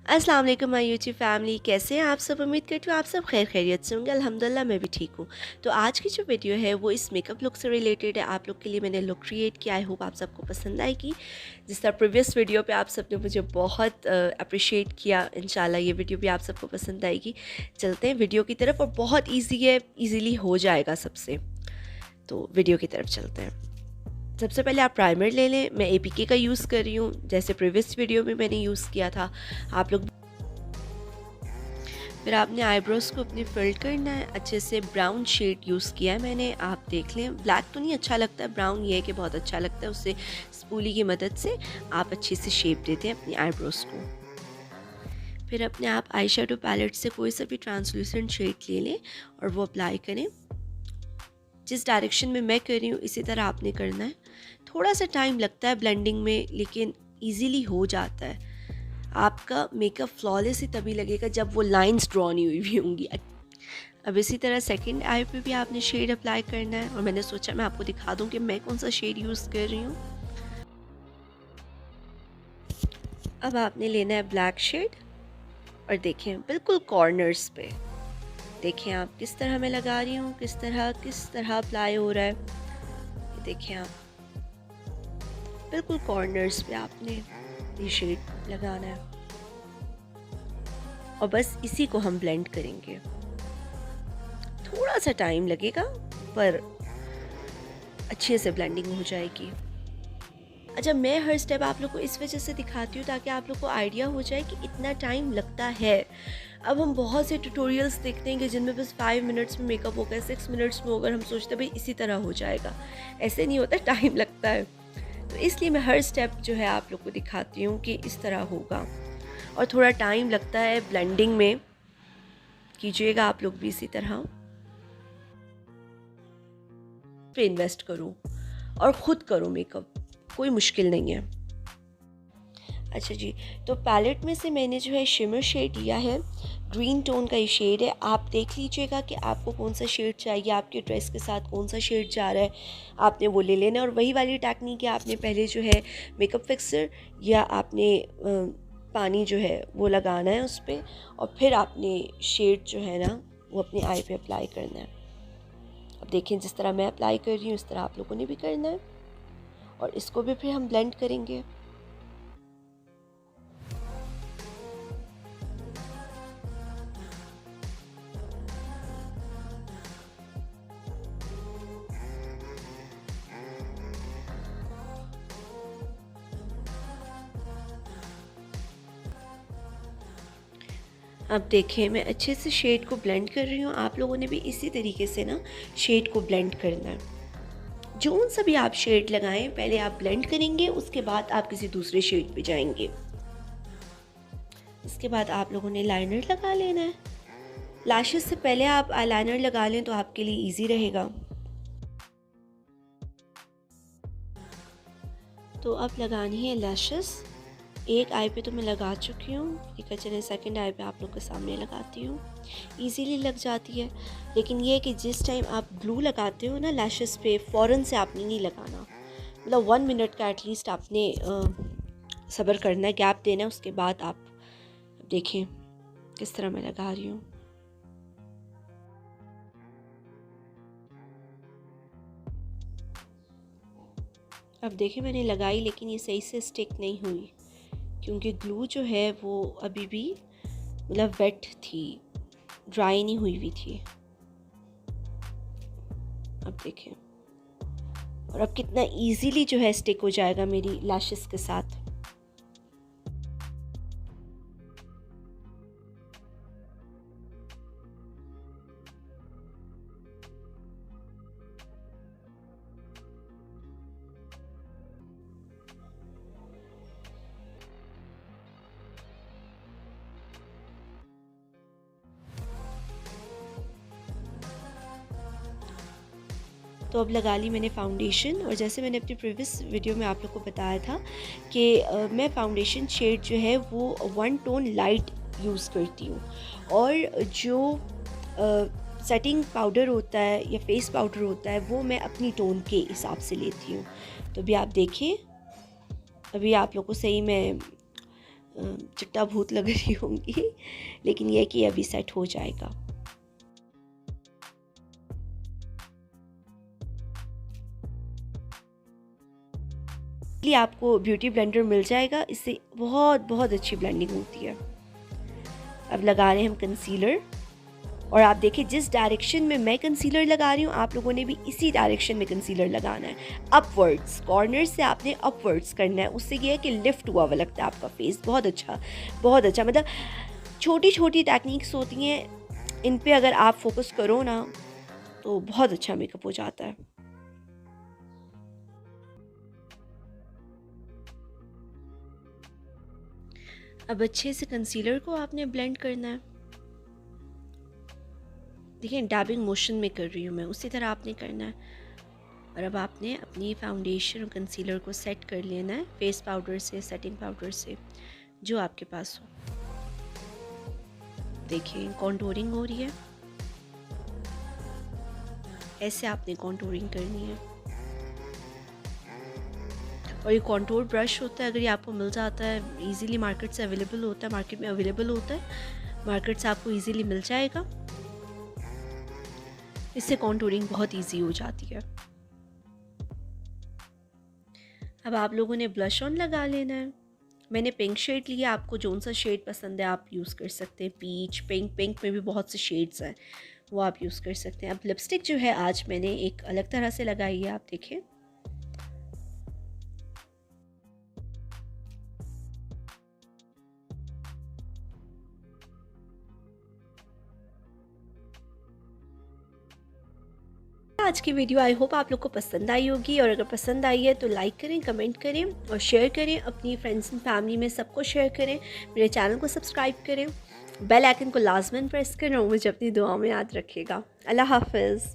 अस्सलाम वालेकुम my YouTube family, कैसे हैं आप सब। उम्मीद करती हूँ आप सब खैर खैरियत से होंगे। अल्हम्दुलिल्लाह मैं भी ठीक हूँ। तो आज की जो वीडियो है वो इस मेकअप लुक से रिलेटेड है। आप लोग के लिए मैंने लुक क्रिएट किया। आई होप आप सबको पसंद आएगी। जिस तरह प्रीवियस वीडियो पे आप सब ने मुझे बहुत अप्रिशिएट किया, इंशाल्लाह ये वीडियो भी आप सबको पसंद आएगी। चलते हैं वीडियो की तरफ, और बहुत ईजी है, ईज़िली हो जाएगा सबसे। तो वीडियो की तरफ चलते हैं। सबसे पहले आप प्राइमर ले लें। मैं एपीके का यूज़ कर रही हूँ, जैसे प्रीवियस वीडियो में मैंने यूज़ किया था। आप लोग फिर आपने आईब्रोज़ को अपने फिल करना है। अच्छे से ब्राउन शेड यूज़ किया है मैंने, आप देख लें। ब्लैक तो नहीं अच्छा लगता है, ब्राउन ये है कि बहुत अच्छा लगता है। उससे स्पूली की मदद से आप अच्छी सी शेप देते हैं अपनी आईब्रोज़ को। फिर अपने आप आई शेडो पैलेट से कोई सा भी ट्रांसलूसेंट शेड ले लें और वो अप्लाई करें। जिस डायरेक्शन में मैं कर रही हूँ इसी तरह आपने करना है। थोड़ा सा टाइम लगता है ब्लेंडिंग में, लेकिन ईज़िली हो जाता है। आपका मेकअप फ्लॉलेस ही तभी लगेगा जब वो लाइंस ड्रॉ नहीं हुई हुई होंगी। अब इसी तरह सेकंड आई पे भी आपने शेड अप्लाई करना है, और मैंने सोचा मैं आपको दिखा दूं कि मैं कौन सा शेड यूज़ कर रही हूँ। अब आपने लेना है ब्लैक शेड, और देखें बिल्कुल कॉर्नर्स पे देखें आप किस तरह मैं लगा रही हूँ, किस तरह अप्लाई हो रहा है। ये देखें आप बिल्कुल कॉर्नर्स पे आपने ये शेड लगाना है, और बस इसी को हम ब्लेंड करेंगे। थोड़ा सा टाइम लगेगा पर अच्छे से ब्लेंडिंग हो जाएगी। अच्छा, मैं हर स्टेप आप लोग को इस वजह से दिखाती हूँ ताकि आप लोग को आइडिया हो जाए कि इतना टाइम लगता है। अब हम बहुत से ट्यूटोरियल्स देखते हैं कि जिनमें बस 5 मिनट्स में मेकअप होगा, 6 मिनट्स में होगा, हम सोचते हैं भाई इसी तरह हो जाएगा। ऐसे नहीं होता, टाइम लगता है। तो इसलिए मैं हर स्टेप जो है आप लोग को दिखाती हूँ कि इस तरह होगा, और थोड़ा टाइम लगता है ब्लेंडिंग में। कीजिएगा आप लोग भी इसी तरह। पे इन्वेस्ट करो और ख़ुद करो मेकअप, कोई मुश्किल नहीं है। अच्छा जी, तो पैलेट में से मैंने जो है शिमर शेड लिया है, ग्रीन टोन का ये शेड है। आप देख लीजिएगा कि आपको कौन सा शेड चाहिए, आपके ड्रेस के साथ कौन सा शेड जा रहा है, आपने वो ले लेना है। और वही वाली टेक्निक है, आपने पहले जो है मेकअप फिक्सर या आपने पानी जो है वो लगाना है उस पर, और फिर आपने शेड जो है ना वो अपनी आई पे अप्लाई करना है। अब देखें जिस तरह मैं अप्लाई कर रही हूँ इस तरह आप लोगों ने भी करना है, और इसको भी फिर हम ब्लेंड करेंगे। अब देखें मैं अच्छे से शेड को ब्लेंड कर रही हूँ। आप लोगों ने भी इसी तरीके से ना शेड को ब्लेंड करना है। जो सा भी आप शेड लगाएं पहले आप ब्लेंड करेंगे, उसके बाद आप किसी दूसरे शेड पे जाएंगे। इसके बाद आप लोगों ने लाइनर लगा लेना है। लैशेस से पहले आप आईलाइनर लगा लें तो आपके लिए इजी रहेगा। तो अब लगानी है लैशेस। एक आई पे तो मैं लगा चुकी हूँ, ठीक है। चलिए सेकंड आई पे आप लोग के सामने लगाती हूँ। इजीली लग जाती है, लेकिन ये है कि जिस टाइम आप ग्लू लगाते हो ना लैशेस पे, फ़ौरन से आपने नहीं लगाना। मतलब 1 मिनट का एटलीस्ट आपने सब्र करना है, गैप देना है। उसके बाद आप देखें किस तरह मैं लगा रही हूँ। अब देखें मैंने लगाई, लेकिन ये सही से स्टिक नहीं हुई, क्योंकि ग्लू जो है वो अभी भी मतलब वेट थी, ड्राई नहीं हुई थी। अब देखें, और अब कितना इजीली जो है स्टिक हो जाएगा मेरी लैशेस के साथ। तो अब लगा ली मैंने फाउंडेशन, और जैसे मैंने अपनी प्रीवियस वीडियो में आप लोग को बताया था कि मैं फाउंडेशन शेड जो है वो 1 टोन लाइट यूज़ करती हूँ, और जो सेटिंग पाउडर होता है या फेस पाउडर होता है वो मैं अपनी टोन के हिसाब से लेती हूँ। तो अभी आप देखें, अभी आप लोग को सही मैं चिट्टा भूत लग रही होंगी, लेकिन ये कि अभी सेट हो जाएगा। लिए आपको ब्यूटी ब्लेंडर मिल जाएगा, इससे बहुत बहुत अच्छी ब्लेंडिंग होती है। अब लगा रहे हैं हम कंसीलर, और आप देखिए जिस डायरेक्शन में मैं कंसीलर लगा रही हूँ आप लोगों ने भी इसी डायरेक्शन में कंसीलर लगाना है। अपवर्ड्स, कॉर्नर से आपने अपवर्ड्स करना है, उससे ये है कि लिफ्ट हुआ हुआ लगता है आपका फेस। बहुत अच्छा, बहुत अच्छा। मतलब छोटी छोटी टेक्निक्स होती हैं, इन पे अगर आप फोकस करो ना तो बहुत अच्छा मेकअप हो जाता है। अब अच्छे से कंसीलर को आपने ब्लेंड करना है। देखिए डैबिंग मोशन में कर रही हूँ मैं, उसी तरह आपने करना है। और अब आपने अपनी फाउंडेशन और कंसीलर को सेट कर लेना है फेस पाउडर से, सेटिंग पाउडर से, जो आपके पास हो। देखिए कॉन्टूरिंग हो रही है, ऐसे आपने कॉन्टूरिंग करनी है। और ये कॉन्टूर ब्रश होता है, अगर ये आपको मिल जाता है इजीली, मार्केट से अवेलेबल होता है, मार्केट में अवेलेबल होता है, मार्केट से आपको इजीली मिल जाएगा। इससे कॉन्टूरिंग बहुत इजी हो जाती है। अब आप लोगों ने ब्लश ऑन लगा लेना है। मैंने पिंक शेड लिया, आपको जौन सा शेड पसंद है आप यूज़ कर सकते हैं। पीच, पिंक, पिंक में भी बहुत से शेड्स हैं, वो आप यूज़ कर सकते हैं। अब लिपस्टिक जो है आज मैंने एक अलग तरह से लगाई है, आप देखें। आज की वीडियो आई होप आप लोग को पसंद आई होगी, और अगर पसंद आई है तो लाइक करें, कमेंट करें और शेयर करें, अपनी फ्रेंड्स एंड फैमिली में सबको शेयर करें। मेरे चैनल को सब्सक्राइब करें, बेल आइकन को लाजमन प्रेस करें और मुझे अपनी दुआओं में याद रखिएगा। अल्लाह हाफ़िज़।